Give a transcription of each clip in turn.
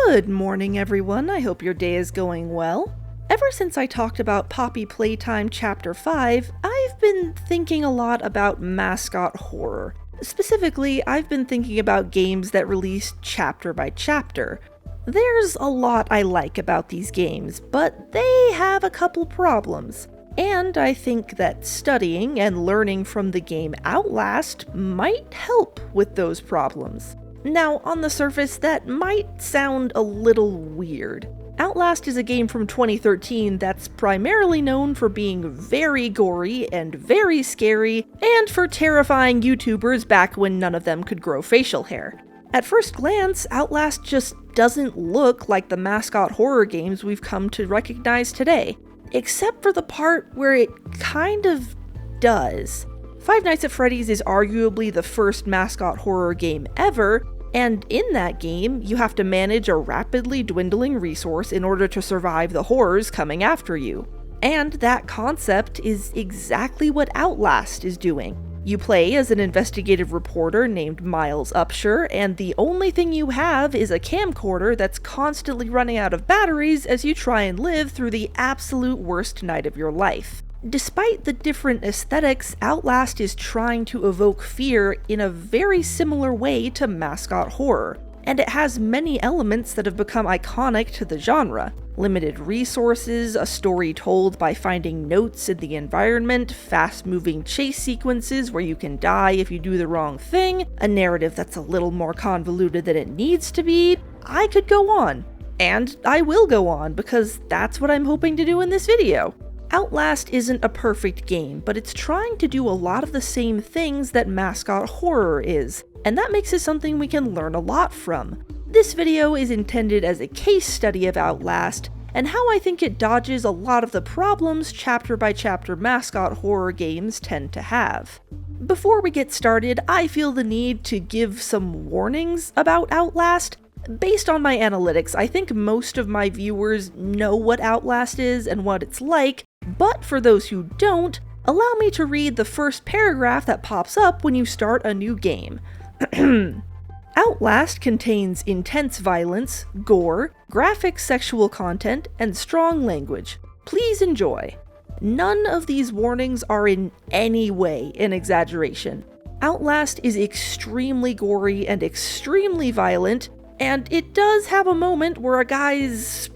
Good morning, everyone. I hope your day is going well. Ever since I talked about Poppy Playtime Chapter 5, I've been thinking a lot about Mascot horror. Specifically, I've been thinking about games that release chapter by chapter. There's a lot I like about these games, but they have a couple problems. And I think that studying and learning from the game Outlast might help with those problems. Now, on the surface, that might sound a little weird. Outlast is a game from 2013 that's primarily known for being very gory and very scary, and for terrifying YouTubers back when none of them could grow facial hair. At first glance, Outlast just doesn't look like the Mascot horror games we've come to recognize today, except for the part where it kind of does. Five Nights at Freddy's is arguably the first Mascot horror game ever, and in that game, you have to manage a rapidly dwindling resource in order to survive the horrors coming after you. And that concept is exactly what Outlast is doing. You play as an investigative reporter named Miles Upshur, and the only thing you have is a camcorder that's constantly running out of batteries as you try and live through the absolute worst night of your life. Despite the different aesthetics, Outlast is trying to evoke fear in a very similar way to Mascot horror, and it has many elements that have become iconic to the genre. Limited resources, a story told by finding notes in the environment, fast-moving chase sequences where you can die if you do the wrong thing, a narrative that's a little more convoluted than it needs to be. I could go on. And I will go on, because that's what I'm hoping to do in this video. Outlast isn't a perfect game, but it's trying to do a lot of the same things that Mascot horror is, and that makes it something we can learn a lot from. This video is intended as a case study of Outlast, and how I think it dodges a lot of the problems chapter by chapter Mascot horror games tend to have. Before we get started, I feel the need to give some warnings about Outlast. Based on my analytics, I think most of my viewers know what Outlast is and what it's like, but for those who don't, allow me to read the first paragraph that pops up when you start a new game. Outlast contains intense violence, gore, graphic sexual content, and strong language. Please enjoy. None of these warnings are in any way an exaggeration. Outlast is extremely gory and extremely violent, and it does have a moment where a guy's,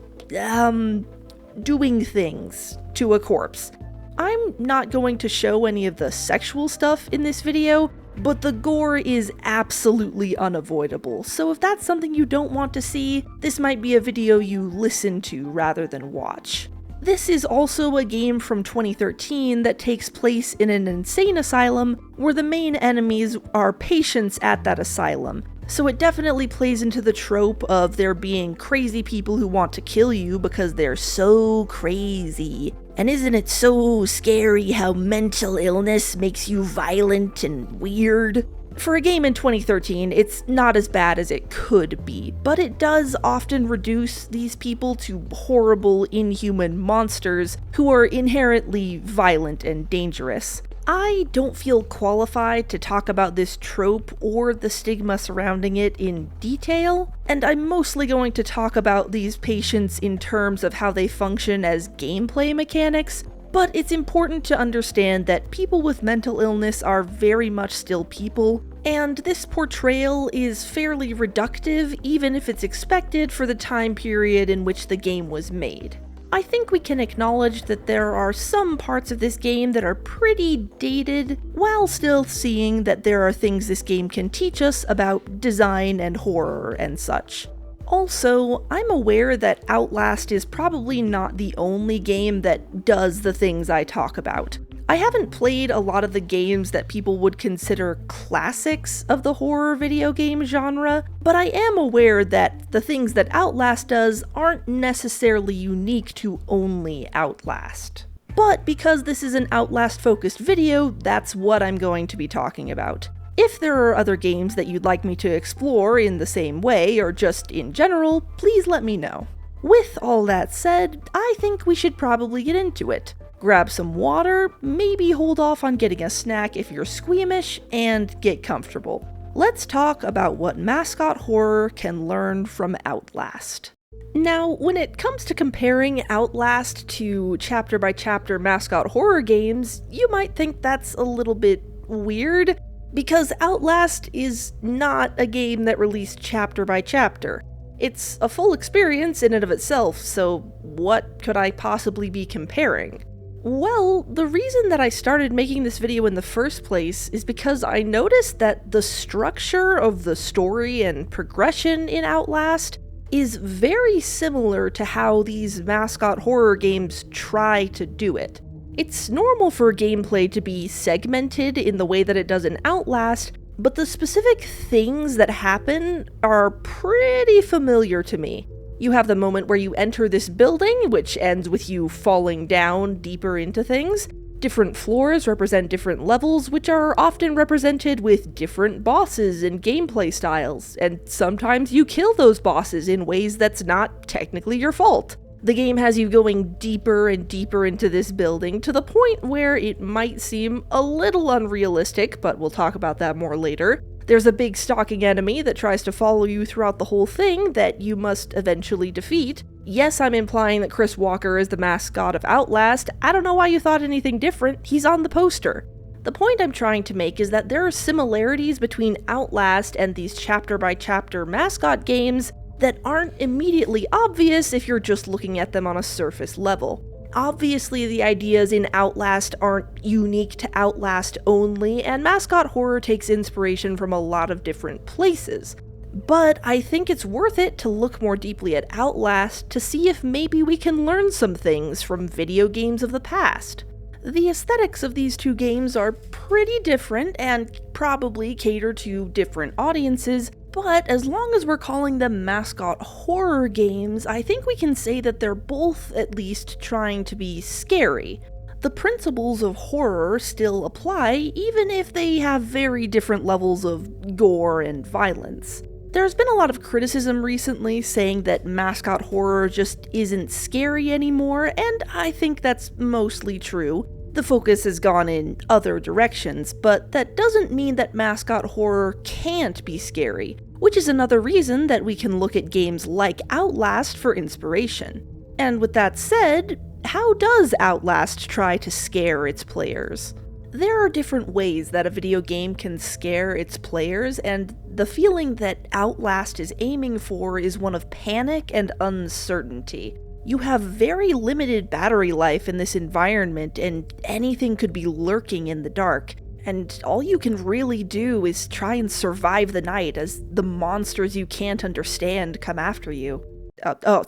doing things to a corpse. I'm not going to show any of the sexual stuff in this video, but the gore is absolutely unavoidable, so if that's something you don't want to see, this might be a video you listen to rather than watch. This is also a game from 2013 that takes place in an insane asylum where the main enemies are patients at that asylum, so it definitely plays into the trope of there being crazy people who want to kill you because they're so crazy. And isn't it so scary how mental illness makes you violent and weird? For a game in 2013, it's not as bad as it could be, but it does often reduce these people to horrible, inhuman monsters who are inherently violent and dangerous. I don't feel qualified to talk about this trope or the stigma surrounding it in detail, and I'm mostly going to talk about these patients in terms of how they function as gameplay mechanics, but it's important to understand that people with mental illness are very much still people, and this portrayal is fairly reductive even if it's expected for the time period in which the game was made. I think we can acknowledge that there are some parts of this game that are pretty dated, while still seeing that there are things this game can teach us about design and horror and such. Also, I'm aware that Outlast is probably not the only game that does the things I talk about. I haven't played a lot of the games that people would consider classics of the horror video game genre, but I am aware that the things that Outlast does aren't necessarily unique to only Outlast. But because this is an Outlast-focused video, that's what I'm going to be talking about. If there are other games that you'd like me to explore in the same way, or just in general, please let me know. With all that said, I think we should probably get into it. Grab some water, maybe hold off on getting a snack if you're squeamish, and get comfortable. let's talk about what Mascot Horror can learn from Outlast. Now, when it comes to comparing Outlast to chapter-by-chapter Mascot Horror games, you might think that's a little bit weird, because Outlast is not a game that released chapter-by-chapter. It's a full experience in and of itself, so what could I possibly be comparing? Well, the reason that I started making this video in the first place is because I noticed that the structure of the story and progression in Outlast is very similar to how these Mascot Horror games try to do it. It's normal for gameplay to be segmented in the way that it does in Outlast, but the specific things that happen are pretty familiar to me. You have the moment where you enter this building, which ends with you falling down deeper into things. Different floors represent different levels, which are often represented with different bosses and gameplay styles, and sometimes you kill those bosses in ways that's not technically your fault. The game has you going deeper and deeper into this building to the point where it might seem a little unrealistic, but we'll talk about that more later. There's a big stalking enemy that tries to follow you throughout the whole thing that you must eventually defeat. Yes, I'm implying that Chris Walker is the mascot of Outlast. I don't know why you thought anything different. He's on the poster. The point I'm trying to make is that there are similarities between Outlast and these chapter-by-chapter mascot games that aren't immediately obvious if you're just looking at them on a surface level. Obviously, the ideas in Outlast aren't unique to Outlast only, and Mascot Horror takes inspiration from a lot of different places. But I think it's worth it to look more deeply at Outlast to see if maybe we can learn some things from video games of the past. The aesthetics of these two games are pretty different and probably cater to different audiences, but as long as we're calling them Mascot Horror games, I think we can say that they're both at least trying to be scary. The principles of horror still apply, even if they have very different levels of gore and violence. There's been a lot of criticism recently saying that Mascot Horror just isn't scary anymore, and I think that's mostly true. The focus has gone in other directions, but that doesn't mean that Mascot Horror can't be scary, which is another reason that we can look at games like Outlast for inspiration. And with that said, how does Outlast try to scare its players? There are different ways that a video game can scare its players, and the feeling that Outlast is aiming for is one of panic and uncertainty. You have very limited battery life in this environment, and anything could be lurking in the dark, and all you can really do is try and survive the night as the monsters you can't understand come after you.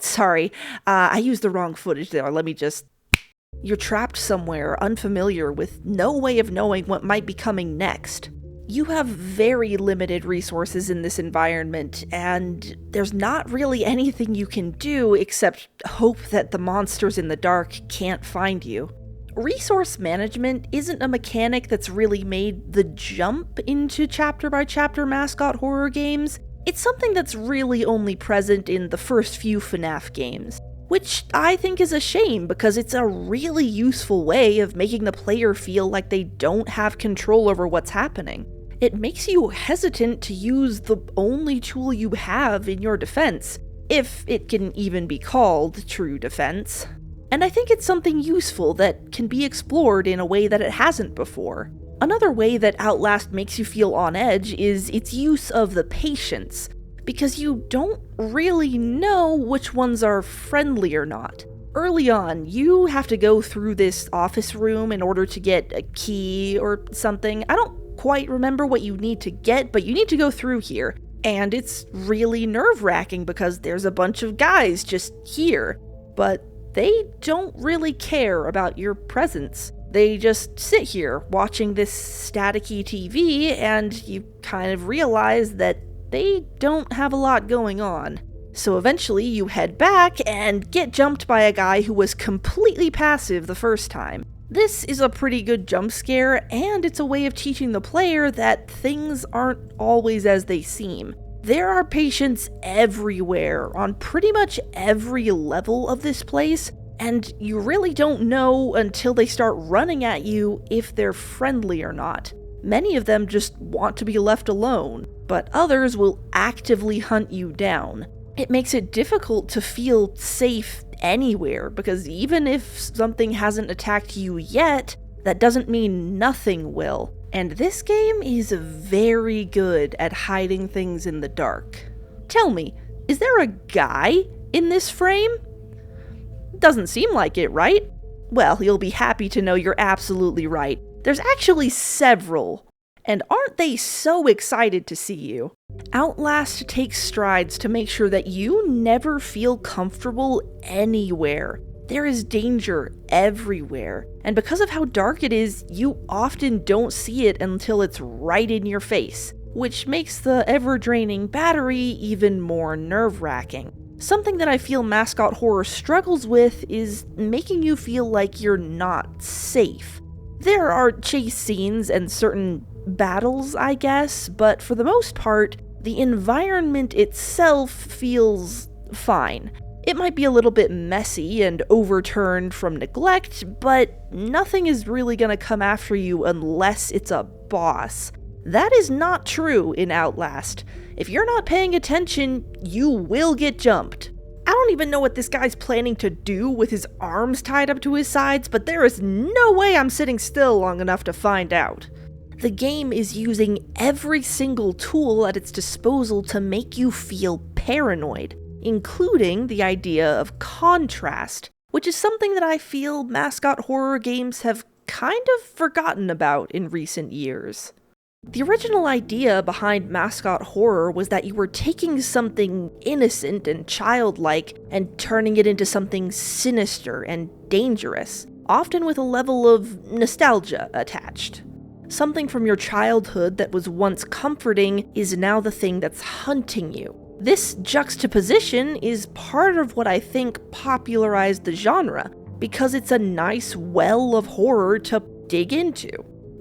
Sorry, I used the wrong footage there, You're trapped somewhere unfamiliar with no way of knowing what might be coming next. You have very limited resources in this environment, and there's not really anything you can do except hope that the monsters in the dark can't find you. Resource management isn't a mechanic that's really made the jump into chapter-by-chapter Mascot Horror games. It's something that's really only present in the first few FNAF games, which I think is a shame because it's a really useful way of making the player feel like they don't have control over what's happening. It makes you hesitant to use the only tool you have in your defense, if it can even be called true defense. And I think it's something useful that can be explored in a way that it hasn't before. Another way that Outlast makes you feel on edge is its use of the patience, because you don't really know which ones are friendly or not. Early on, you have to go through this office room in order to get a key or something. I don't quite remember what you need to get, but you need to go through here. And it's really nerve-wracking because there's a bunch of guys just here, but they don't really care about your presence. They just sit here watching this staticky TV, and you kind of realize that they don't have a lot going on. So eventually you head back and get jumped by a guy who was completely passive the first time. This is a pretty good jump scare, and it's a way of teaching the player that things aren't always as they seem. There are patients everywhere, on pretty much every level of this place, and you really don't know until they start running at you if they're friendly or not. Many of them just want to be left alone, but others will actively hunt you down. It makes it difficult to feel safe anywhere, because even if something hasn't attacked you yet, that doesn't mean nothing will. And this game is very good at hiding things in the dark. Tell me, is there a guy in this frame? Doesn't seem like it, right? Well, you'll be happy to know you're absolutely right. There's actually several. And aren't they so excited to see you? Outlast takes strides to make sure that you never feel comfortable anywhere. There is danger everywhere, and because of how dark it is, you often don't see it until it's right in your face, which makes the ever-draining battery even more nerve-wracking. Something that I feel Mascot Horror struggles with is making you feel like you're not safe. There are chase scenes and certain battles, I guess, but for the most part, the environment itself feels fine. It might be a little bit messy and overturned from neglect, but nothing is really gonna come after you unless it's a boss. That is not true in Outlast. If you're not paying attention, you will get jumped. I don't even know what this guy's planning to do with his arms tied up to his sides, but there is no way I'm sitting still long enough to find out. The game is using every single tool at its disposal to make you feel paranoid, including the idea of contrast, which is something that I feel Mascot Horror games have kind of forgotten about in recent years. The original idea behind Mascot Horror was that you were taking something innocent and childlike and turning it into something sinister and dangerous, often with a level of nostalgia attached. Something from your childhood that was once comforting is now the thing that's hunting you. This juxtaposition is part of what I think popularized the genre, because it's a nice well of horror to dig into.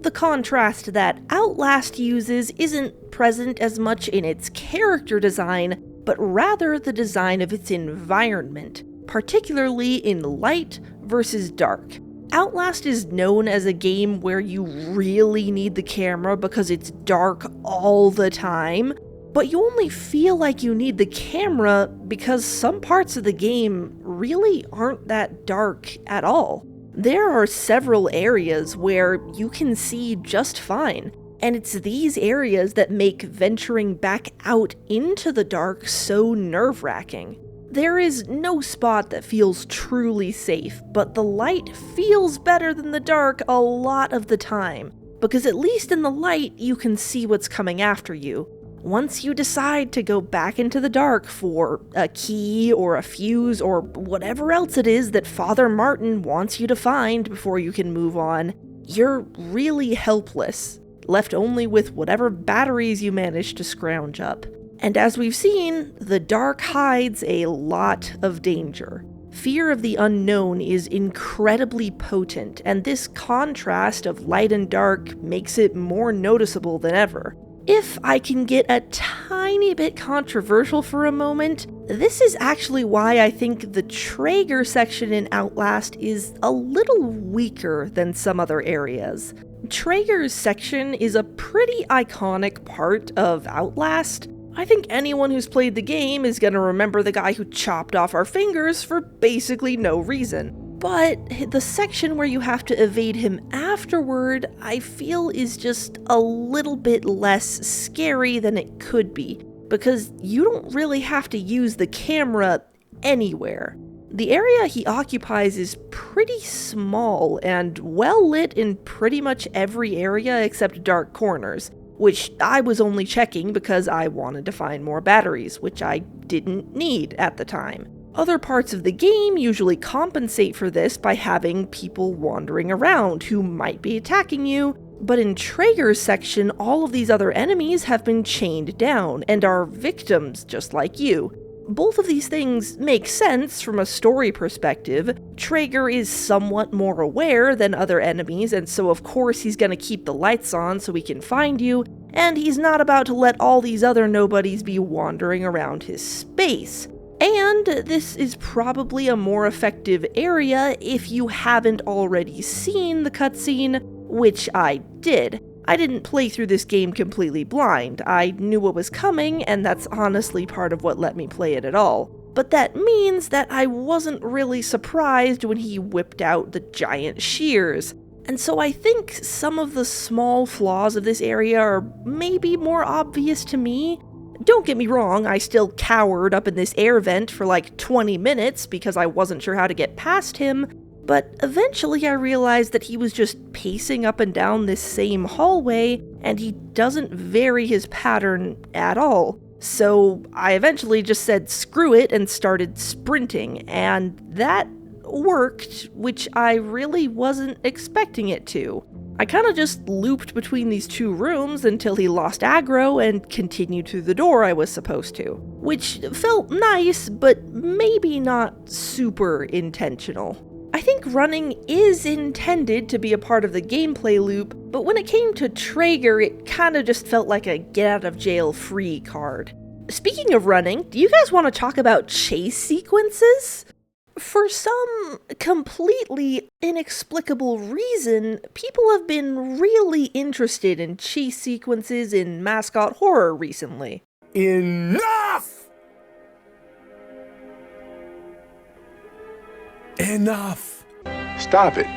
The contrast that Outlast uses isn't present as much in its character design, but rather the design of its environment, particularly in light versus dark. Outlast is known as a game where you really need the camera because it's dark all the time, but you only feel like you need the camera because some parts of the game really aren't that dark at all. There are several areas where you can see just fine, and it's these areas that make venturing back out into the dark so nerve-wracking. There is no spot that feels truly safe, but the light feels better than the dark a lot of the time, because at least in the light you can see what's coming after you. Once you decide to go back into the dark for a key or a fuse or whatever else it is that Father Martin wants you to find before you can move on, you're really helpless, left only with whatever batteries you manage to scrounge up. And as we've seen, the dark hides a lot of danger. Fear of the unknown is incredibly potent, and this contrast of light and dark makes it more noticeable than ever. If I can get a tiny bit controversial for a moment, this is actually why I think the trager section in Outlast is a little weaker than some other areas. Trager's section is a pretty iconic part of Outlast. I think anyone who's played the game is gonna remember the guy who chopped off our fingers for basically no reason. But the section where you have to evade him afterward, I feel is just a little bit less scary than it could be, because you don't really have to use the camera anywhere. The area he occupies is pretty small and well lit in pretty much every area except dark corners, which I was only checking because I wanted to find more batteries, which I didn't need at the time. Other parts of the game usually compensate for this by having people wandering around who might be attacking you, but in Traeger's section, all of these other enemies have been chained down and are victims just like you. Both of these things make sense from a story perspective. Traeger is somewhat more aware than other enemies, and so of course he's gonna keep the lights on so he can find you, and he's not about to let all these other nobodies be wandering around his space. And this is probably a more effective area if you haven't already seen the cutscene, which I did. I didn't play through this game completely blind. I knew what was coming, and that's honestly part of what let me play it at all. But that means that I wasn't really surprised when he whipped out the giant shears. And so I think some of the small flaws of this area are maybe more obvious to me. Don't get me wrong, I still cowered up in this air vent for like 20 minutes because I wasn't sure how to get past him, but eventually I realized that he was just pacing up and down this same hallway, and he doesn't vary his pattern at all. So I eventually just said screw it and started sprinting, and that worked, which I really wasn't expecting it to. I kinda just looped between these two rooms until he lost aggro and continued through the door I was supposed to, which felt nice, but maybe not super intentional. I think running is intended to be a part of the gameplay loop, but when it came to trager, it kinda just felt like a get-out-of-jail-free card. Speaking of running, do you guys want to talk about chase sequences? For some completely inexplicable reason, people have been really interested in chase sequences in Mascot horror recently. Enough! Enough! Stop it.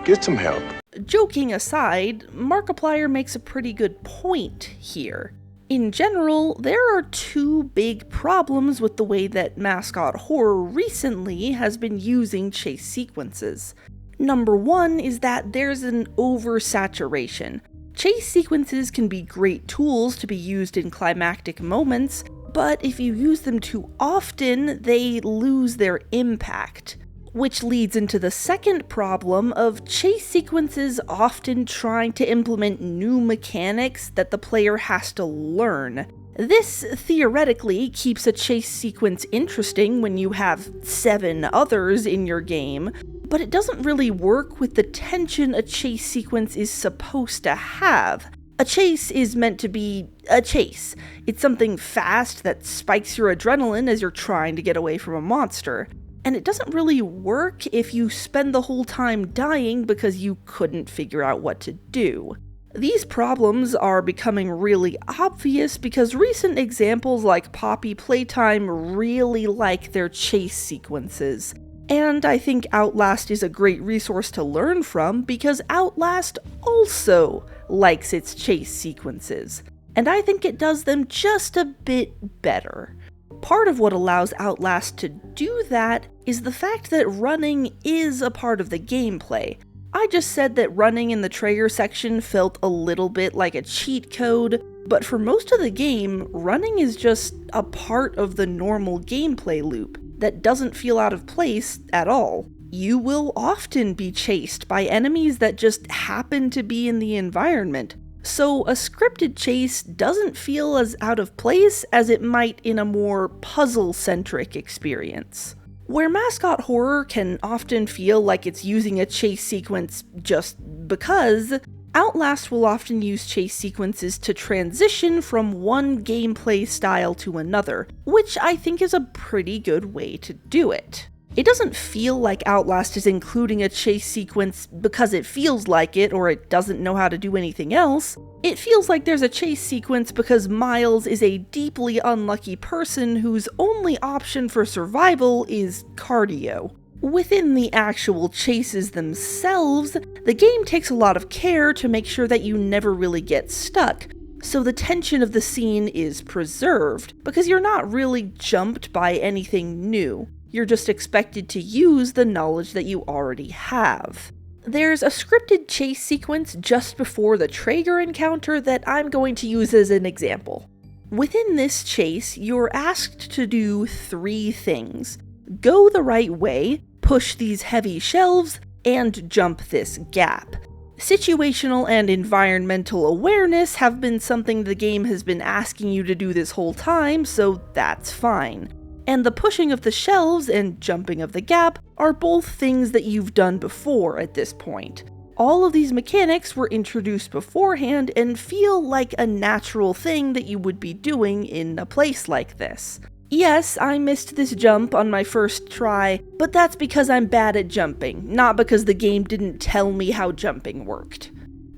Get some help. Joking aside, Markiplier makes a pretty good point here. In general, there are two big problems with the way that Mascot horror recently has been using chase sequences. Number one is that there's an oversaturation. Chase sequences can be great tools to be used in climactic moments, but if you use them too often, they lose their impact. Which leads into the second problem of chase sequences often trying to implement new mechanics that the player has to learn. This theoretically keeps a chase sequence interesting when you have 7 others in your game, but it doesn't really work with the tension a chase sequence is supposed to have. A chase is meant to be a chase. It's something fast that spikes your adrenaline as you're trying to get away from a monster. And it doesn't really work if you spend the whole time dying because you couldn't figure out what to do. These problems are becoming really obvious because recent examples like Poppy Playtime really like their chase sequences. And I think Outlast is a great resource to learn from because Outlast also likes its chase sequences. And I think it does them just a bit better. Part of what allows Outlast to do that is the fact that running is a part of the gameplay. I just said that running in the trager section felt a little bit like a cheat code, but for most of the game, running is just a part of the normal gameplay loop that doesn't feel out of place at all. You will often be chased by enemies that just happen to be in the environment. So a scripted chase doesn't feel as out of place as it might in a more puzzle-centric experience. Where Mascot horror can often feel like it's using a chase sequence just because, Outlast will often use chase sequences to transition from one gameplay style to another, which I think is a pretty good way to do it. It doesn't feel like Outlast is including a chase sequence because it feels like it or it doesn't know how to do anything else. It feels like there's a chase sequence because Miles is a deeply unlucky person whose only option for survival is cardio. Within the actual chases themselves, the game takes a lot of care to make sure that you never really get stuck, so the tension of the scene is preserved, because you're not really jumped by anything new. You're just expected to use the knowledge that you already have. There's a scripted chase sequence just before the trager encounter that I'm going to use as an example. Within this chase, you're asked to do 3 things. Go the right way, push these heavy shelves, and jump this gap. Situational and environmental awareness have been something the game has been asking you to do this whole time, so that's fine. And the pushing of the shelves and jumping of the gap are both things that you've done before at this point. All of these mechanics were introduced beforehand and feel like a natural thing that you would be doing in a place like this. Yes, I missed this jump on my first try, but that's because I'm bad at jumping, not because the game didn't tell me how jumping worked.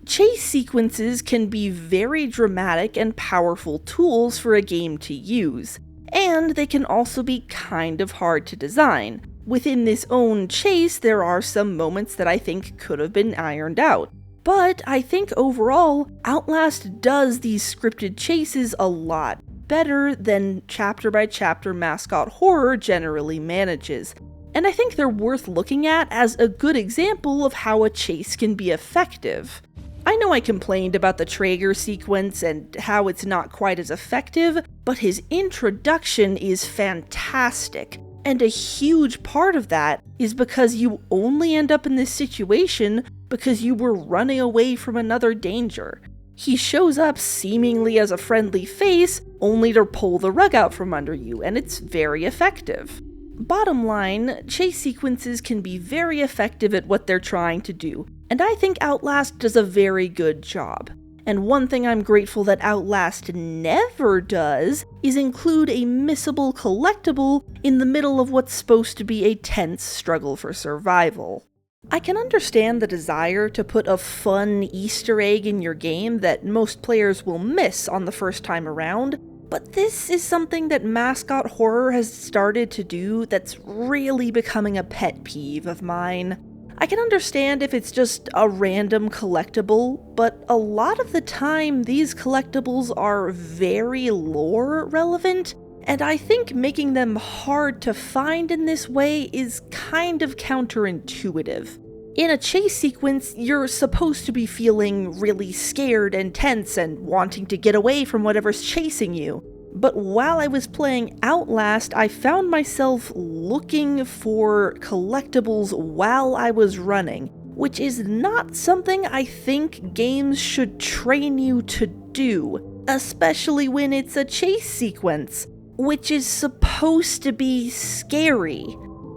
Chase sequences can be very dramatic and powerful tools for a game to use, and they can also be kind of hard to design. Within this own chase, there are some moments that I think could have been ironed out. But I think overall, Outlast does these scripted chases a lot better than chapter-by-chapter Mascot horror generally manages. And I think they're worth looking at as a good example of how a chase can be effective. I know I complained about the trager sequence and how it's not quite as effective, but his introduction is fantastic. And a huge part of that is because you only end up in this situation because you were running away from another danger. He shows up seemingly as a friendly face, only to pull the rug out from under you, and it's very effective. Bottom line, chase sequences can be very effective at what they're trying to do, and I think Outlast does a very good job. And one thing I'm grateful that Outlast never does is include a missable collectible in the middle of what's supposed to be a tense struggle for survival. I can understand the desire to put a fun Easter egg in your game that most players will miss on the first time around, but this is something that Mascot Horror has started to do that's really becoming a pet peeve of mine. I can understand if it's just a random collectible, but a lot of the time these collectibles are very lore relevant, and I think making them hard to find in this way is kind of counterintuitive. In a chase sequence, you're supposed to be feeling really scared and tense and wanting to get away from whatever's chasing you. But while I was playing Outlast, I found myself looking for collectibles while I was running, which is not something I think games should train you to do, especially when it's a chase sequence, which is supposed to be scary.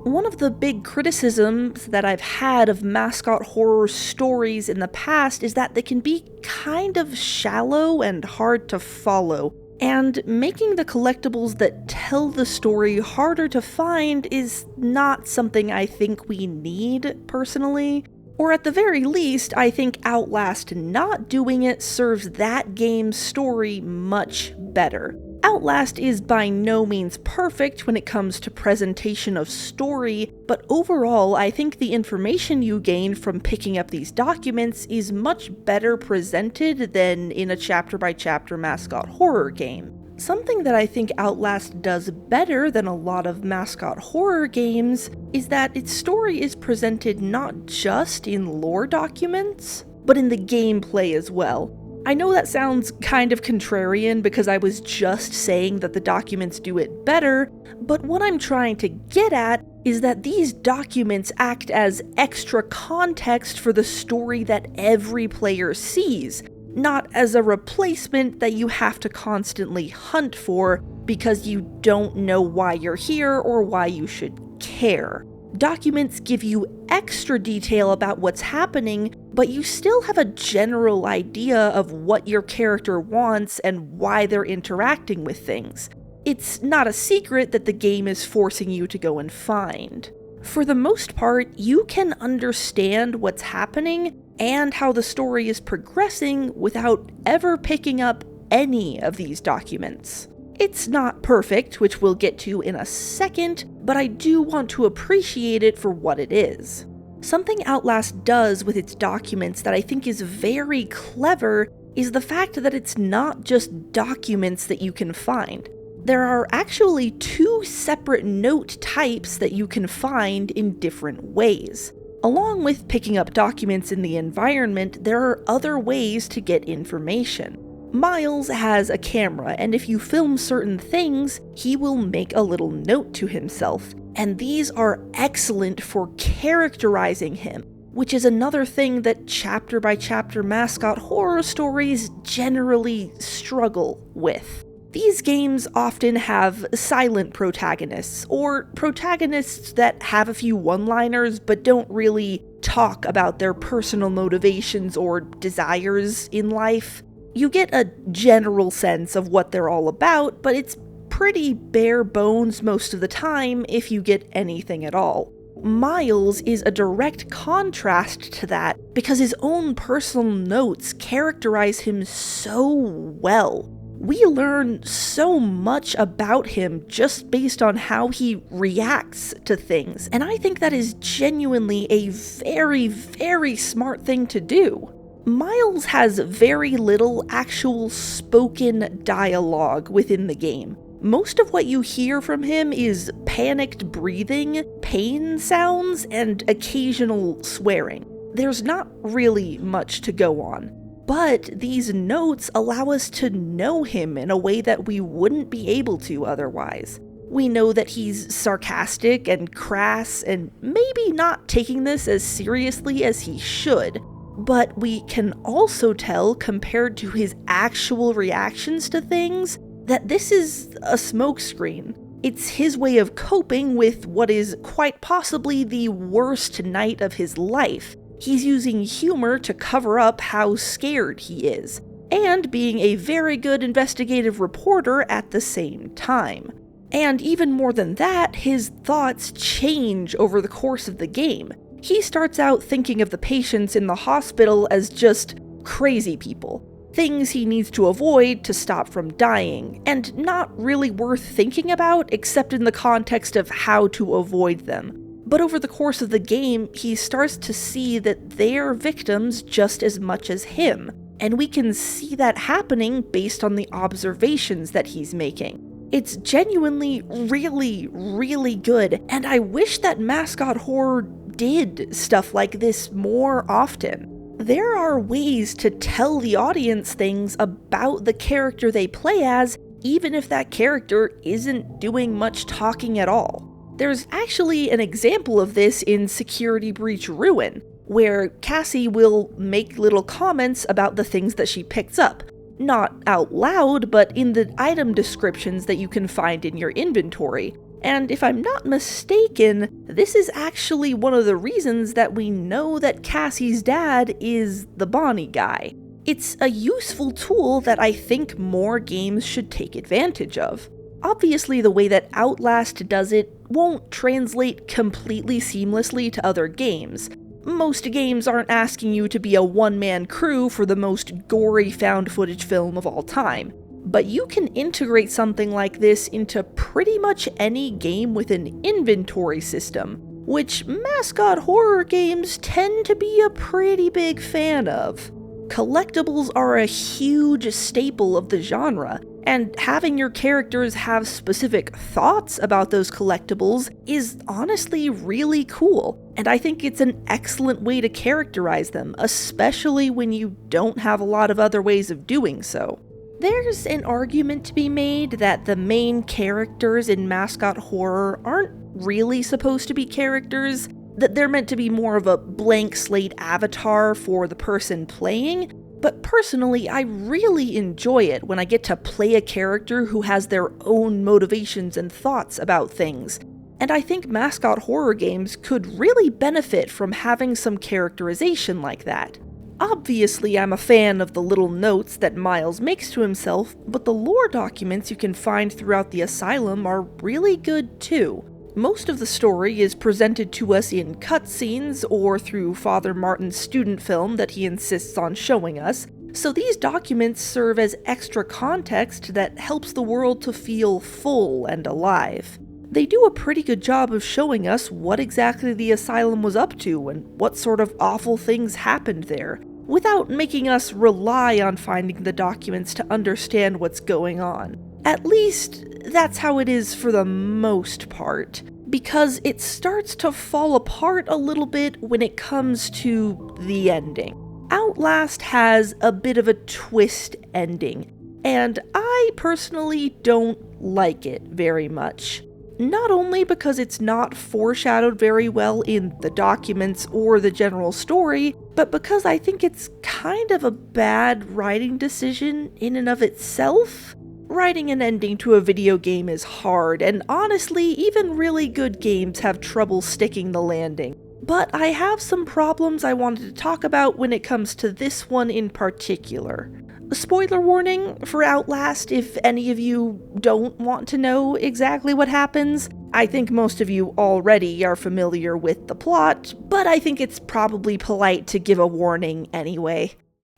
One of the big criticisms that I've had of Mascot horror stories in the past is that they can be kind of shallow and hard to follow. And making the collectibles that tell the story harder to find is not something I think we need, personally. Or at the very least, I think Outlast not doing it serves that game's story much better. Outlast is by no means perfect when it comes to presentation of story, but overall I think the information you gain from picking up these documents is much better presented than in a chapter-by-chapter Mascot horror game. Something that I think Outlast does better than a lot of Mascot horror games is that its story is presented not just in lore documents, but in the gameplay as well. I know that sounds kind of contrarian because I was just saying that the documents do it better, but what I'm trying to get at is that these documents act as extra context for the story that every player sees, not as a replacement that you have to constantly hunt for because you don't know why you're here or why you should care. Documents give you extra detail about what's happening, but you still have a general idea of what your character wants and why they're interacting with things. It's not a secret that the game is forcing you to go and find. For the most part, you can understand what's happening and how the story is progressing without ever picking up any of these documents. It's not perfect, which we'll get to in a second, but I do want to appreciate it for what it is. Something Outlast does with its documents that I think is very clever is the fact that it's not just documents that you can find. There are actually 2 separate note types that you can find in different ways. Along with picking up documents in the environment, there are other ways to get information. Miles has a camera, and if you film certain things, he will make a little note to himself, and these are excellent for characterizing him, which is another thing that chapter-by-chapter Mascot horror stories generally struggle with. These games often have silent protagonists, or protagonists that have a few one-liners but don't really talk about their personal motivations or desires in life. You get a general sense of what they're all about, but it's pretty bare bones most of the time if you get anything at all. Miles is a direct contrast to that because his own personal notes characterize him so well. We learn so much about him just based on how he reacts to things, and I think that is genuinely a very, very smart thing to do. Miles has very little actual spoken dialogue within the game. Most of what you hear from him is panicked breathing, pain sounds, and occasional swearing. There's not really much to go on. But these notes allow us to know him in a way that we wouldn't be able to otherwise. We know that he's sarcastic and crass and maybe not taking this as seriously as he should, but we can also tell, compared to his actual reactions to things, that this is a smokescreen. It's his way of coping with what is quite possibly the worst night of his life. He's using humor to cover up how scared he is, and being a very good investigative reporter at the same time. And even more than that, his thoughts change over the course of the game. He starts out thinking of the patients in the hospital as just crazy people, things he needs to avoid to stop from dying, and not really worth thinking about except in the context of how to avoid them. But over the course of the game, he starts to see that they're victims just as much as him, and we can see that happening based on the observations that he's making. It's genuinely really, really good, and I wish that Mascot Horror did stuff like this more often. There are ways to tell the audience things about the character they play as, even if that character isn't doing much talking at all. There's actually an example of this in Security Breach Ruin, where Cassie will make little comments about the things that she picks up. Not out loud, but in the item descriptions that you can find in your inventory. And if I'm not mistaken, this is actually one of the reasons that we know that Cassie's dad is the Bonnie guy. It's a useful tool that I think more games should take advantage of. Obviously, the way that Outlast does it won't translate completely seamlessly to other games. Most games aren't asking you to be a one-man crew for the most gory found footage film of all time. But you can integrate something like this into pretty much any game with an inventory system, which Mascot Horror games tend to be a pretty big fan of. Collectibles are a huge staple of the genre, and having your characters have specific thoughts about those collectibles is honestly really cool, and I think it's an excellent way to characterize them, especially when you don't have a lot of other ways of doing so. There's an argument to be made that the main characters in Mascot Horror aren't really supposed to be characters, that they're meant to be more of a blank slate avatar for the person playing, but personally, I really enjoy it when I get to play a character who has their own motivations and thoughts about things, and I think Mascot Horror games could really benefit from having some characterization like that. Obviously, I'm a fan of the little notes that Miles makes to himself, but the lore documents you can find throughout the asylum are really good too. Most of the story is presented to us in cutscenes or through Father Martin's student film that he insists on showing us, so these documents serve as extra context that helps the world to feel full and alive. They do a pretty good job of showing us what exactly the asylum was up to and what sort of awful things happened there, without making us rely on finding the documents to understand what's going on. At least, that's how it is for the most part, because it starts to fall apart a little bit when it comes to the ending. Outlast has a bit of a twist ending, and I personally don't like it very much. Not only because it's not foreshadowed very well in the documents or the general story, but because I think it's kind of a bad writing decision in and of itself. Writing an ending to a video game is hard, and honestly, even really good games have trouble sticking the landing. But I have some problems I wanted to talk about when it comes to this one in particular. spoiler warning for Outlast if any of you don't want to know exactly what happens. I think most of you already are familiar with the plot, but I think it's probably polite to give a warning anyway.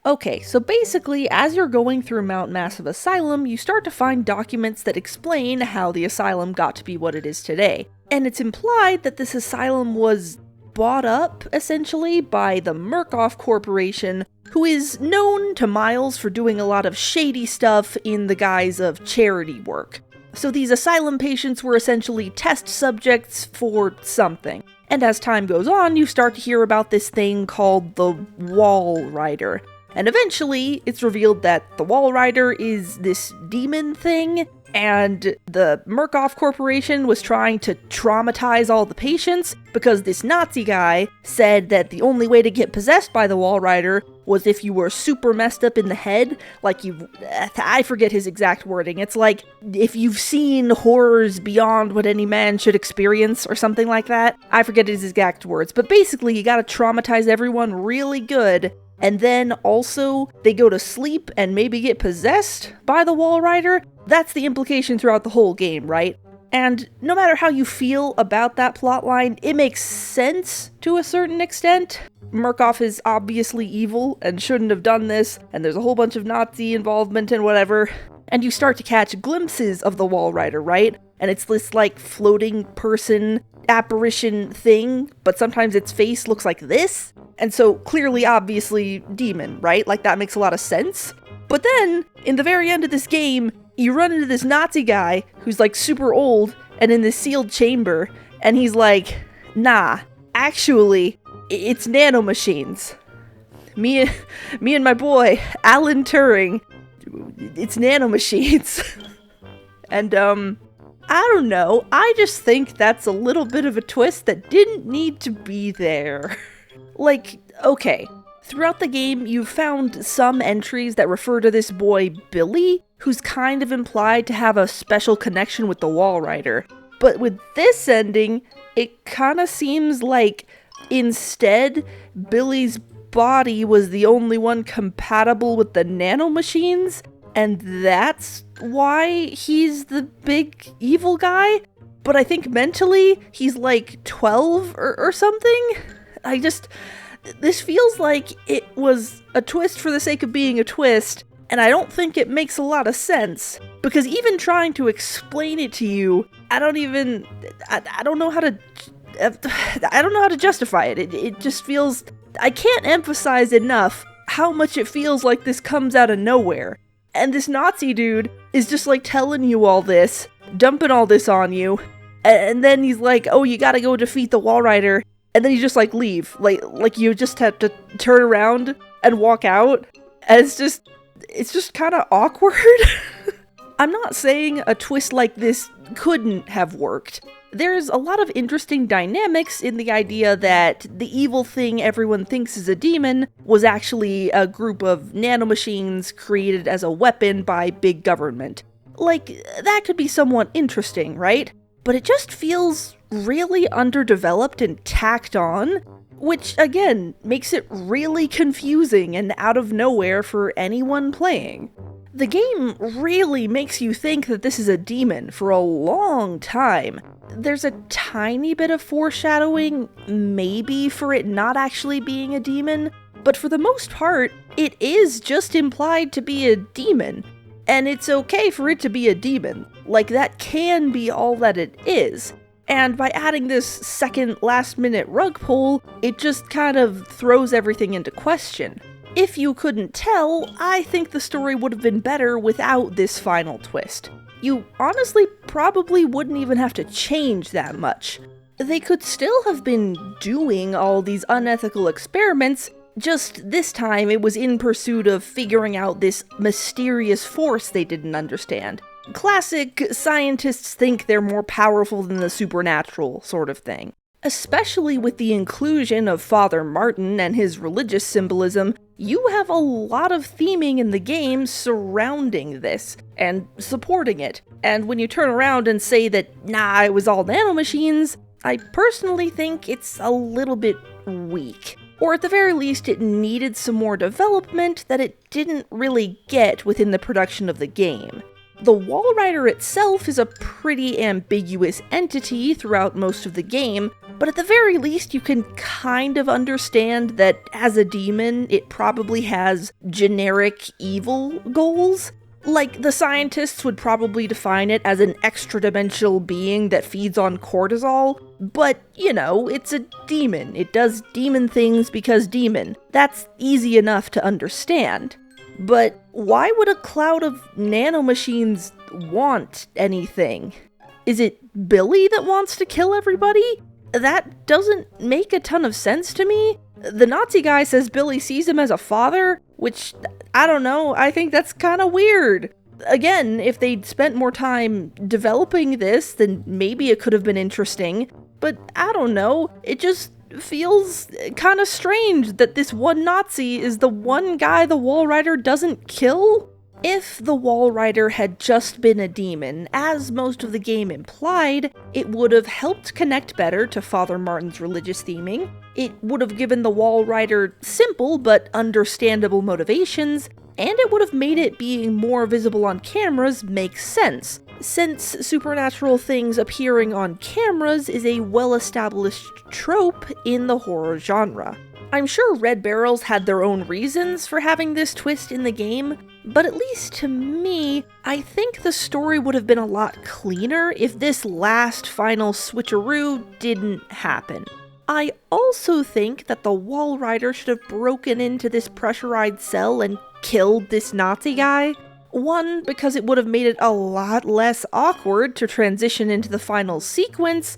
Okay, so basically, as you're going through Mount Massive Asylum, you start to find documents that explain how the asylum got to be what it is today. And it's implied that this asylum was bought up, essentially, by the Murkoff Corporation, who is known to Miles for doing a lot of shady stuff in the guise of charity work. So these asylum patients were essentially test subjects for something. And as time goes on, you start to hear about this thing called the Wall Rider. And eventually, it's revealed that the Wall Rider is this demon thing, and the Murkoff Corporation was trying to traumatize all the patients because this Nazi guy said that the only way to get possessed by the Wall Rider was if you were super messed up in the head, I forget his exact wording. It's like, if you've seen horrors beyond what any man should experience, or something like that. I forget his exact words, but basically you gotta traumatize everyone really good, and then also they go to sleep and maybe get possessed by the Wall Rider. That's the implication throughout the whole game, right? And no matter how you feel about that plotline, it makes sense to a certain extent. Murkoff is obviously evil and shouldn't have done this, and there's a whole bunch of Nazi involvement and whatever. And you start to catch glimpses of the Wall Rider, right? And it's this, like, floating person apparition thing, but sometimes its face looks like this. And so, clearly, obviously, demon, right? Like, that makes a lot of sense. But then, in the very end of this game, you run into this Nazi guy who's, like, super old and in this sealed chamber, and he's like, nah, actually, it's nanomachines. Me and my boy, Alan Turing, it's nanomachines. And, I don't know, I just think that's a little bit of a twist that didn't need to be there. Like, okay, throughout the game, you've found some entries that refer to this boy, Billy, who's kind of implied to have a special connection with the Wall Rider. But with this ending, it kinda seems like instead, Billy's body was the only one compatible with the nanomachines, and that's why he's the big evil guy? But I think mentally, he's like 12 or something? This feels like it was a twist for the sake of being a twist, and I don't think it makes a lot of sense. Because even trying to explain it to you, I don't know how to justify it. It just feels, I can't emphasize enough how much it feels like this comes out of nowhere. And this Nazi dude is just like telling you all this, dumping all this on you, and then he's like, oh, you gotta go defeat the Wall Rider, and then you just like leave. Like you just have to turn around and walk out, and it's just kind of awkward. I'm not saying a twist like this couldn't have worked. There's a lot of interesting dynamics in the idea that the evil thing everyone thinks is a demon was actually a group of nanomachines created as a weapon by big government. Like, that could be somewhat interesting, right? But it just feels really underdeveloped and tacked on, which, again, makes it really confusing and out of nowhere for anyone playing. The game really makes you think that this is a demon for a long time. There's a tiny bit of foreshadowing, maybe, for it not actually being a demon, but for the most part, it is just implied to be a demon. And it's okay for it to be a demon. Like, that can be all that it is. And by adding this second last-minute rug pull, it just kind of throws everything into question. If you couldn't tell, I think the story would have been better without this final twist. You honestly probably wouldn't even have to change that much. They could still have been doing all these unethical experiments, just this time it was in pursuit of figuring out this mysterious force they didn't understand. Classic scientists think they're more powerful than the supernatural sort of thing. Especially with the inclusion of Father Martin and his religious symbolism, you have a lot of theming in the game surrounding this, and supporting it. And when you turn around and say that, nah, it was all nanomachines, I personally think it's a little bit weak. or at the very least it needed some more development that it didn't really get within the production of the game. The Walrider itself is a pretty ambiguous entity throughout most of the game, but at the very least you can kind of understand that as a demon, it probably has generic evil goals. Like, the scientists would probably define it as an extra-dimensional being that feeds on cortisol, but, you know, it's a demon. It does demon things because demon. That's easy enough to understand. But why would a cloud of nanomachines want anything? Is it Billy that wants to kill everybody? That doesn't make a ton of sense to me. The Nazi guy says Billy sees him as a father, which, I don't know, I think that's kind of weird. Again, if they'd spent more time developing this, then maybe it could have been interesting, but I don't know, it just feels kind of strange that this one Nazi is the one guy the Walrider doesn't kill. If the Walrider had just been a demon, as most of the game implied, it would have helped connect better to Father Martin's religious theming, it would have given the Walrider simple but understandable motivations, and it would have made it being more visible on cameras make sense, since supernatural things appearing on cameras is a well-established trope in the horror genre. I'm sure Red Barrels had their own reasons for having this twist in the game, but at least to me, I think the story would have been a lot cleaner if this last final switcheroo didn't happen. I also think that the Walrider should have broken into this pressurized cell and killed this Nazi guy. One, because it would have made it a lot less awkward to transition into the final sequence,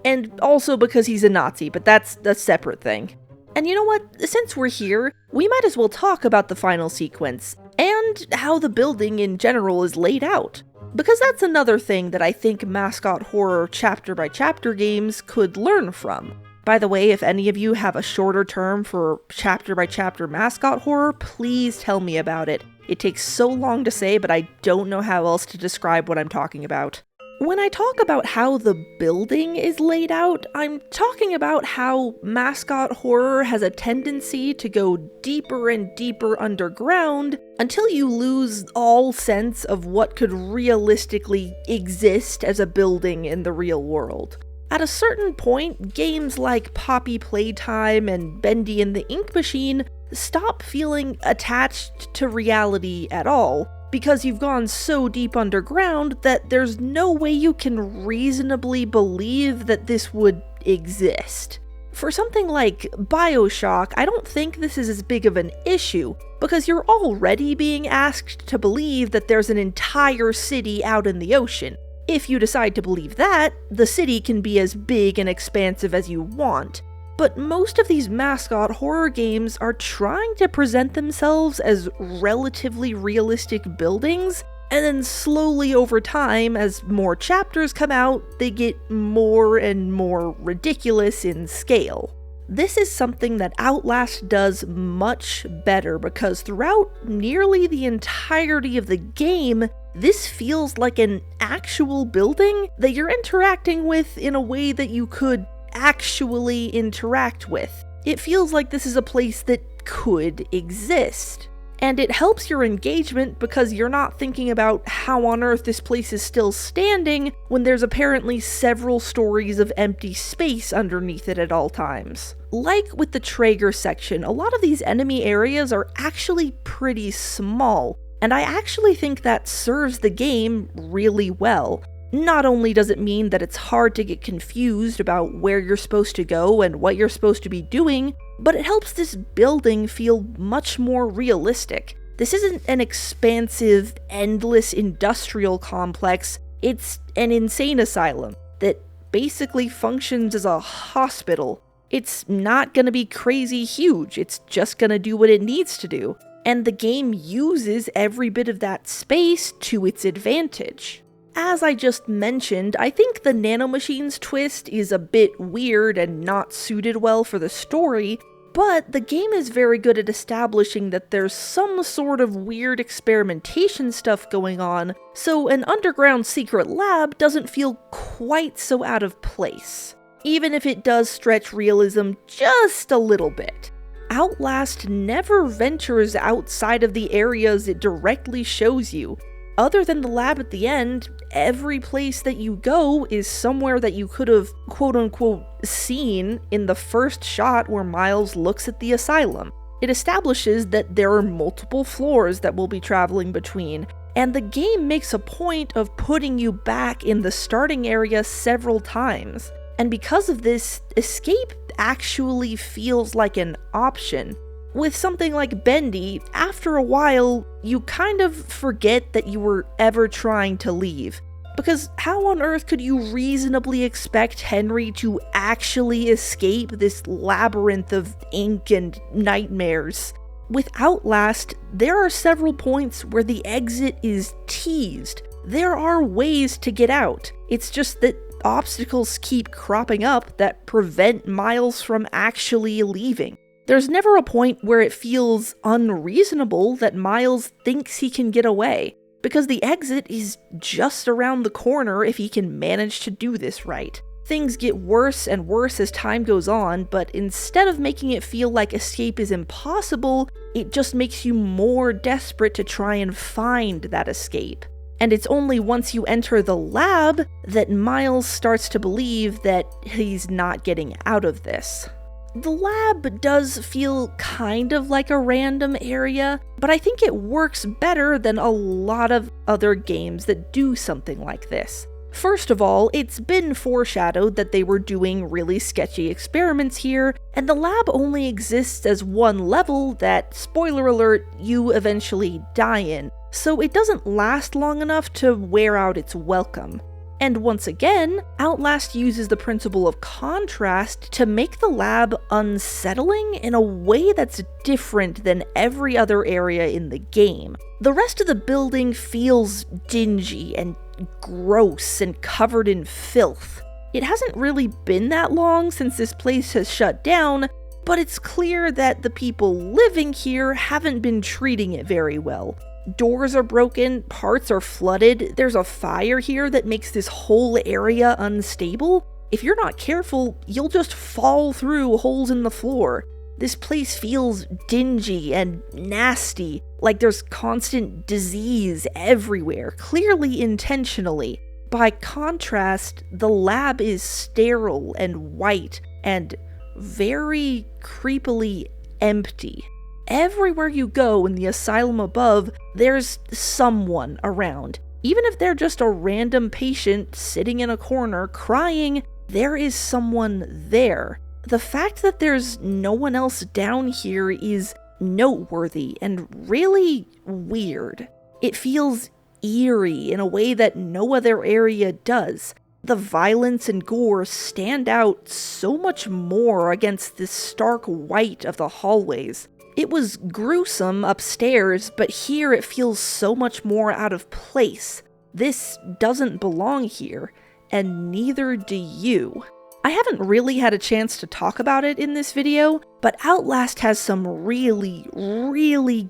and also because he's a Nazi, but that's a separate thing. And you know what? Since we're here, we might as well talk about the final sequence, and how the building in general is laid out. Because that's another thing that I think Mascot horror chapter-by-chapter games could learn from. By the way, if any of you have a shorter term for chapter-by-chapter Mascot horror, please tell me about it. It takes so long to say, but I don't know how else to describe what I'm talking about. When I talk about how the building is laid out, I'm talking about how Mascot horror has a tendency to go deeper and deeper underground until you lose all sense of what could realistically exist as a building in the real world. At a certain point, games like Poppy Playtime and Bendy and the Ink Machine stop feeling attached to reality at all, because you've gone so deep underground that there's no way you can reasonably believe that this would exist. For something like BioShock, I don't think this is as big of an issue, because you're already being asked to believe that there's an entire city out in the ocean. If you decide to believe that, the city can be as big and expansive as you want. But most of these Mascot horror games are trying to present themselves as relatively realistic buildings, and then slowly over time, as more chapters come out, they get more and more ridiculous in scale. This is something that Outlast does much better, because throughout nearly the entirety of the game, this feels like an actual building that you're interacting with in a way that you could actually interact with. It feels like this is a place that could exist. And it helps your engagement because you're not thinking about how on earth this place is still standing when there's apparently several stories of empty space underneath it at all times. Like with the trager section, a lot of these enemy areas are actually pretty small, and I actually think that serves the game really well. Not only does it mean that it's hard to get confused about where you're supposed to go and what you're supposed to be doing, but it helps this building feel much more realistic. This isn't an expansive, endless industrial complex, it's an insane asylum that basically functions as a hospital. It's not gonna be crazy huge, it's just gonna do what it needs to do. And the game uses every bit of that space to its advantage. As I just mentioned, I think the nanomachines twist is a bit weird and not suited well for the story, but the game is very good at establishing that there's some sort of weird experimentation stuff going on, so an underground secret lab doesn't feel quite so out of place. even if it does stretch realism just a little bit. Outlast never ventures outside of the areas it directly shows you. Other than the lab at the end, every place that you go is somewhere that you could have quote-unquote seen in the first shot where Miles looks at the asylum. It establishes that there are multiple floors that we'll be traveling between, and the game makes a point of putting you back in the starting area several times. And because of this, escape actually feels like an option. With something like Bendy, after a while, you kind of forget that you were ever trying to leave. Because how on earth could you reasonably expect Henry to actually escape this labyrinth of ink and nightmares? With Outlast, there are several points where the exit is teased. There are ways to get out. It's just that obstacles keep cropping up that prevent Miles from actually leaving. There's never a point where it feels unreasonable that Miles thinks he can get away, because the exit is just around the corner if he can manage to do this right. Things get worse and worse as time goes on, but instead of making it feel like escape is impossible, it just makes you more desperate to try and find that escape. And it's only once you enter the lab that Miles starts to believe that he's not getting out of this. The lab does feel kind of like a random area, but I think it works better than a lot of other games that do something like this. First of all, it's been foreshadowed that they were doing really sketchy experiments here, and the lab only exists as one level that, spoiler alert, you eventually die in, so it doesn't last long enough to wear out its welcome. And once again, Outlast uses the principle of contrast to make the lab unsettling in a way that's different than every other area in the game. The rest of the building feels dingy and gross and covered in filth. It hasn't really been that long since this place has shut down, but it's clear that the people living here haven't been treating it very well. Doors are broken, parts are flooded, there's a fire here that makes this whole area unstable. If you're not careful, you'll just fall through holes in the floor. This place feels dingy and nasty, like there's constant disease everywhere, clearly intentionally. By contrast, the lab is sterile and white and very creepily empty. Everywhere you go in the asylum above, there's someone around. Even if they're just a random patient sitting in a corner crying, there is someone there. The fact that there's no one else down here is noteworthy and really weird. It feels eerie in a way that no other area does. The violence and gore stand out so much more against this stark white of the hallways. It was gruesome upstairs, but here it feels so much more out of place. This doesn't belong here, and neither do you. I haven't really had a chance to talk about it in this video, but Outlast has some really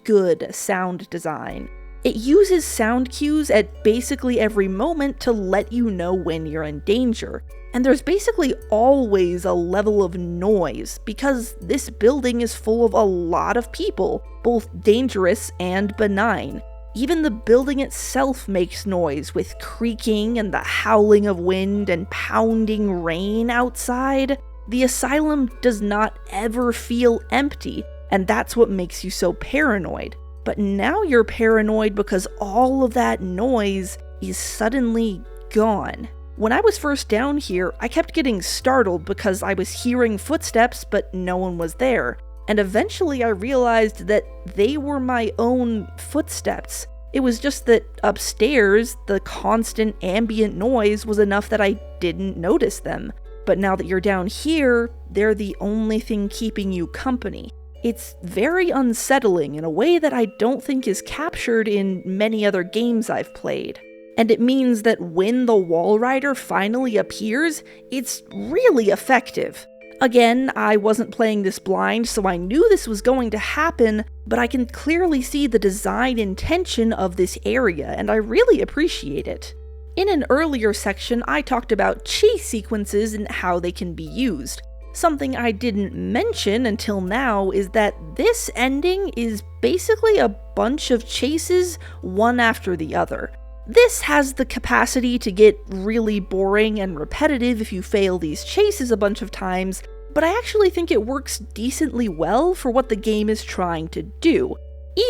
good sound design. It uses sound cues at basically every moment to let you know when you're in danger. And there's basically always a level of noise, because this building is full of a lot of people, both dangerous and benign. Even the building itself makes noise, with creaking and the howling of wind and pounding rain outside. The asylum does not ever feel empty, and that's what makes you so paranoid. But now you're paranoid because all of that noise is suddenly gone. When I was first down here, I kept getting startled because I was hearing footsteps, but no one was there. And eventually I realized that they were my own footsteps. It was just that upstairs, the constant ambient noise was enough that I didn't notice them. But now that you're down here, they're the only thing keeping you company. It's very unsettling in a way that I don't think is captured in many other games I've played. And it means that when the wall rider finally appears, it's really effective. Again, I wasn't playing this blind, so I knew this was going to happen, but I can clearly see the design intention of this area, and I really appreciate it. In an earlier section, I talked about chase sequences and how they can be used. Something I didn't mention until now is that this ending is basically a bunch of chases, one after the other. This has the capacity to get really boring and repetitive if you fail these chases a bunch of times, but I actually think it works decently well for what the game is trying to do.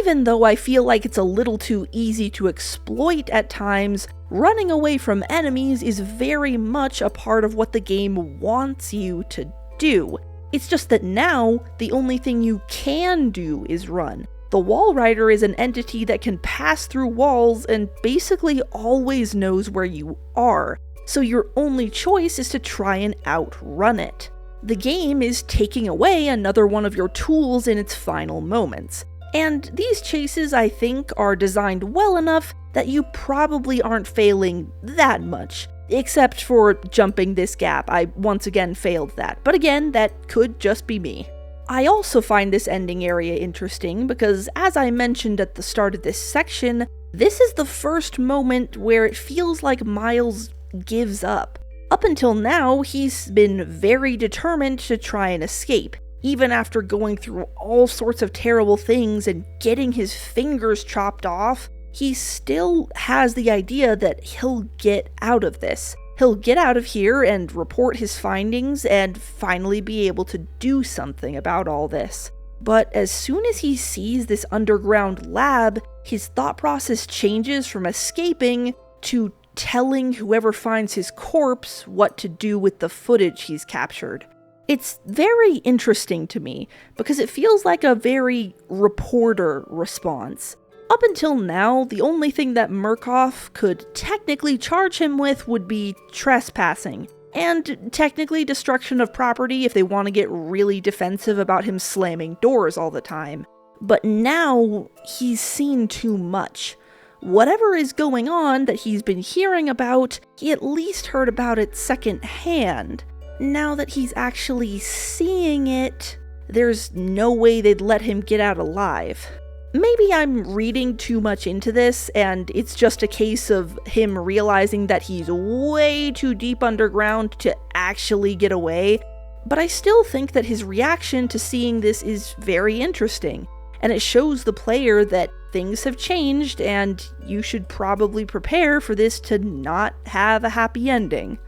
Even though I feel like it's a little too easy to exploit at times, running away from enemies is very much a part of what the game wants you to do. It's just that now, the only thing you can do is run. The Wall Rider is an entity that can pass through walls and basically always knows where you are, so your only choice is to try and outrun it. The game is taking away another one of your tools in its final moments. And these chases, I think, are designed well enough that you probably aren't failing that much. Except for jumping this gap, I once again failed that. But again, that could just be me. I also find this ending area interesting because, as I mentioned at the start of this section, this is the first moment where it feels like Miles gives up. Up until now, he's been very determined to try and escape. Even after going through all sorts of terrible things and getting his fingers chopped off, he still has the idea that he'll get out of this. He'll get out of here and report his findings and finally be able to do something about all this. But as soon as he sees this underground lab, his thought process changes from escaping to telling whoever finds his corpse what to do with the footage he's captured. It's very interesting to me, because it feels like a very reporter response. Up until now, the only thing that Murkoff could technically charge him with would be trespassing, and technically destruction of property if they want to get really defensive about him slamming doors all the time. But now, he's seen too much. Whatever is going on that he's been hearing about, he at least heard about it secondhand. Now that he's actually seeing it, there's no way they'd let him get out alive. Maybe I'm reading too much into this, and it's just a case of him realizing that he's way too deep underground to actually get away, but I still think that his reaction to seeing this is very interesting, and it shows the player that things have changed, and you should probably prepare for this to not have a happy ending.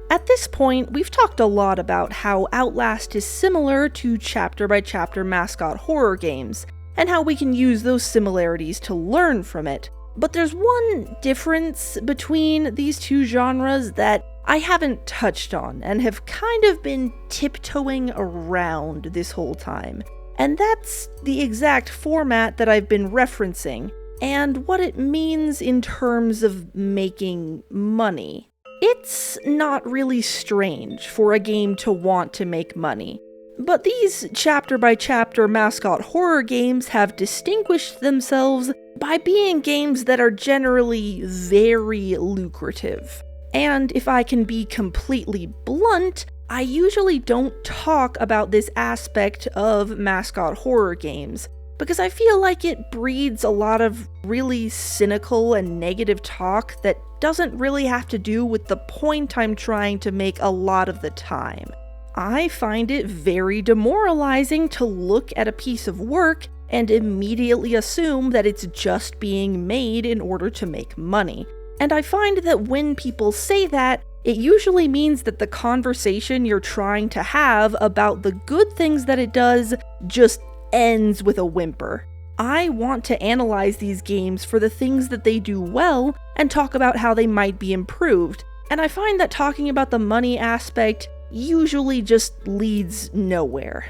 At this point, we've talked a lot about how Outlast is similar to chapter-by-chapter Mascot horror games, and how we can use those similarities to learn from it. But there's one difference between these two genres that I haven't touched on, and have kind of been tiptoeing around this whole time. And that's the exact format that I've been referencing, and what it means in terms of making money. It's not really strange for a game to want to make money, but these chapter-by-chapter Mascot horror games have distinguished themselves by being games that are generally very lucrative. And if I can be completely blunt, I usually don't talk about this aspect of Mascot horror games, because I feel like it breeds a lot of really cynical and negative talk that doesn't really have to do with the point I'm trying to make a lot of the time. I find it very demoralizing to look at a piece of work and immediately assume that it's just being made in order to make money. And I find that when people say that, it usually means that the conversation you're trying to have about the good things that it does just ends with a whimper. I want to analyze these games for the things that they do well and talk about how they might be improved, and I find that talking about the money aspect usually just leads nowhere.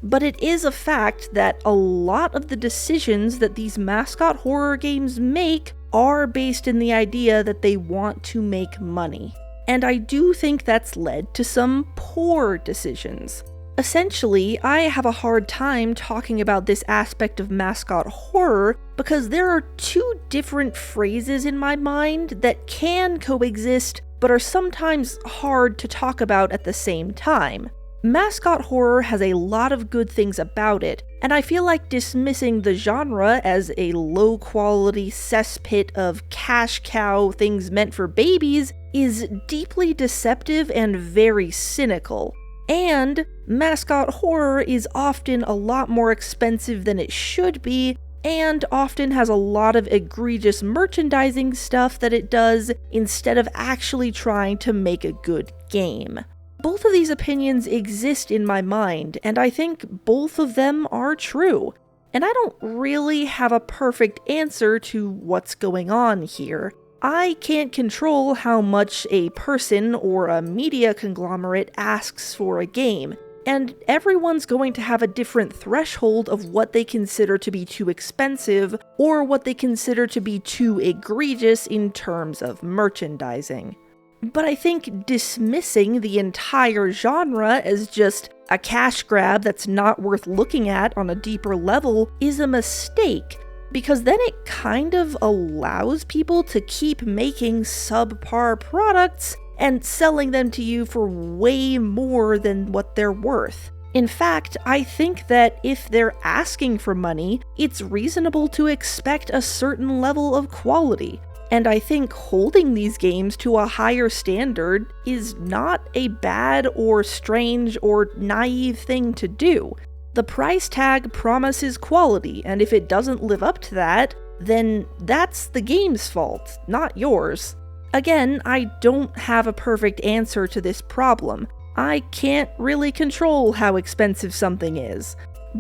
But it is a fact that a lot of the decisions that these Mascot horror games make are based in the idea that they want to make money. And I do think that's led to some poor decisions. Essentially, I have a hard time talking about this aspect of Mascot horror because there are two different phrases in my mind that can coexist but are sometimes hard to talk about at the same time. Mascot horror has a lot of good things about it, and I feel like dismissing the genre as a low-quality cesspit of cash cow things meant for babies is deeply deceptive and very cynical. And mascot horror is often a lot more expensive than it should be, and often has a lot of egregious merchandising stuff that it does instead of actually trying to make a good game. Both of these opinions exist in my mind, and I think both of them are true. And I don't really have a perfect answer to what's going on here. I can't control how much a person or a media conglomerate asks for a game, and everyone's going to have a different threshold of what they consider to be too expensive or what they consider to be too egregious in terms of merchandising. But I think dismissing the entire genre as just a cash grab that's not worth looking at on a deeper level is a mistake, because then it kind of allows people to keep making subpar products and selling them to you for way more than what they're worth. In fact, I think that if they're asking for money, it's reasonable to expect a certain level of quality. And I think holding these games to a higher standard is not a bad or strange or naive thing to do. The price tag promises quality, and if it doesn't live up to that, then that's the game's fault, not yours. Again, I don't have a perfect answer to this problem. I can't really control how expensive something is.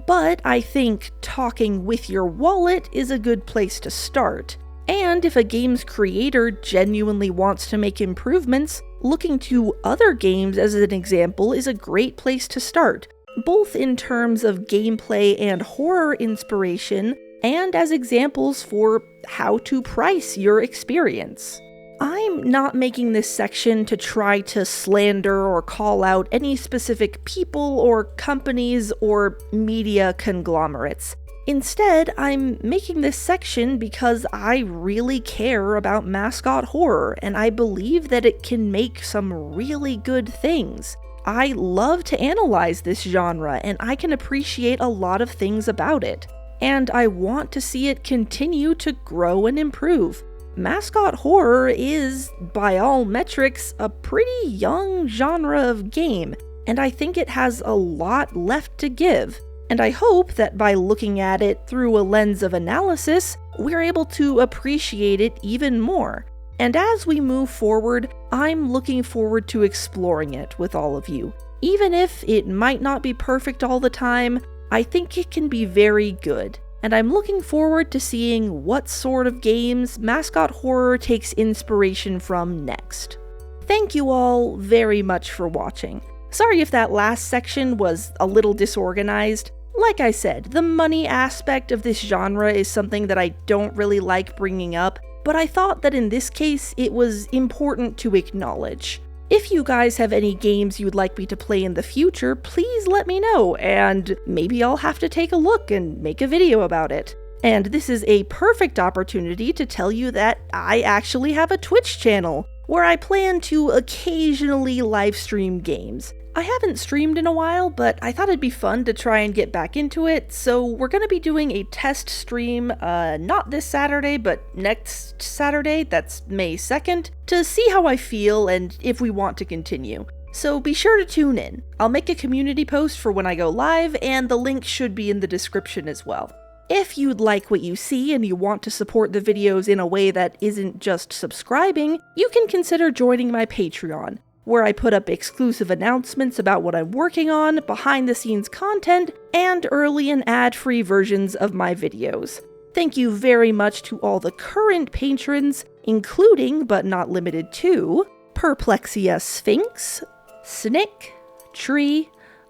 But I think talking with your wallet is a good place to start. And if a game's creator genuinely wants to make improvements, looking to other games as an example is a great place to start, both in terms of gameplay and horror inspiration, and as examples for how to price your experience. I'm not making this section to try to slander or call out any specific people or companies or media conglomerates. Instead, I'm making this section because I really care about mascot horror, and I believe that it can make some really good things. I love to analyze this genre, and I can appreciate a lot of things about it. And I want to see it continue to grow and improve. Mascot horror is, by all metrics, a pretty young genre of game, and I think it has a lot left to give. And I hope that by looking at it through a lens of analysis, we're able to appreciate it even more. And as we move forward, I'm looking forward to exploring it with all of you. Even if it might not be perfect all the time, I think it can be very good. And I'm looking forward to seeing what sort of games mascot horror takes inspiration from next. Thank you all very much for watching. Sorry if that last section was a little disorganized. Like I said, the money aspect of this genre is something that I don't really like bringing up, but I thought that in this case it was important to acknowledge. If you guys have any games you'd like me to play in the future, please let me know, and maybe I'll have to take a look and make a video about it. And this is a perfect opportunity to tell you that I actually have a Twitch channel, where I plan to occasionally livestream games. I haven't streamed in a while, but I thought it'd be fun to try and get back into it, so we're gonna be doing a test stream, not this Saturday, but next Saturday, that's May 2nd, to see how I feel and if we want to continue. So be sure to tune in. I'll make a community post for when I go live, and the link should be in the description as well. If you'd like what you see and you want to support the videos in a way that isn't just subscribing, you can consider joining my Patreon, where I put up exclusive announcements about what I'm working on, behind-the-scenes content, and early and ad-free versions of my videos. Thank you very much to all the current patrons, including, but not limited to, Perplexia Sphinx, Snick, Tree,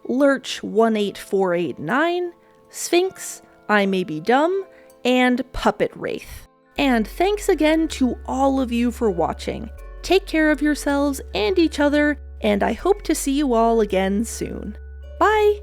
Lurch18489, Sphinx, I May Be Dumb, and Puppet Wraith. And thanks again to all of you for watching. Take care of yourselves and each other, and I hope to see you all again soon. Bye!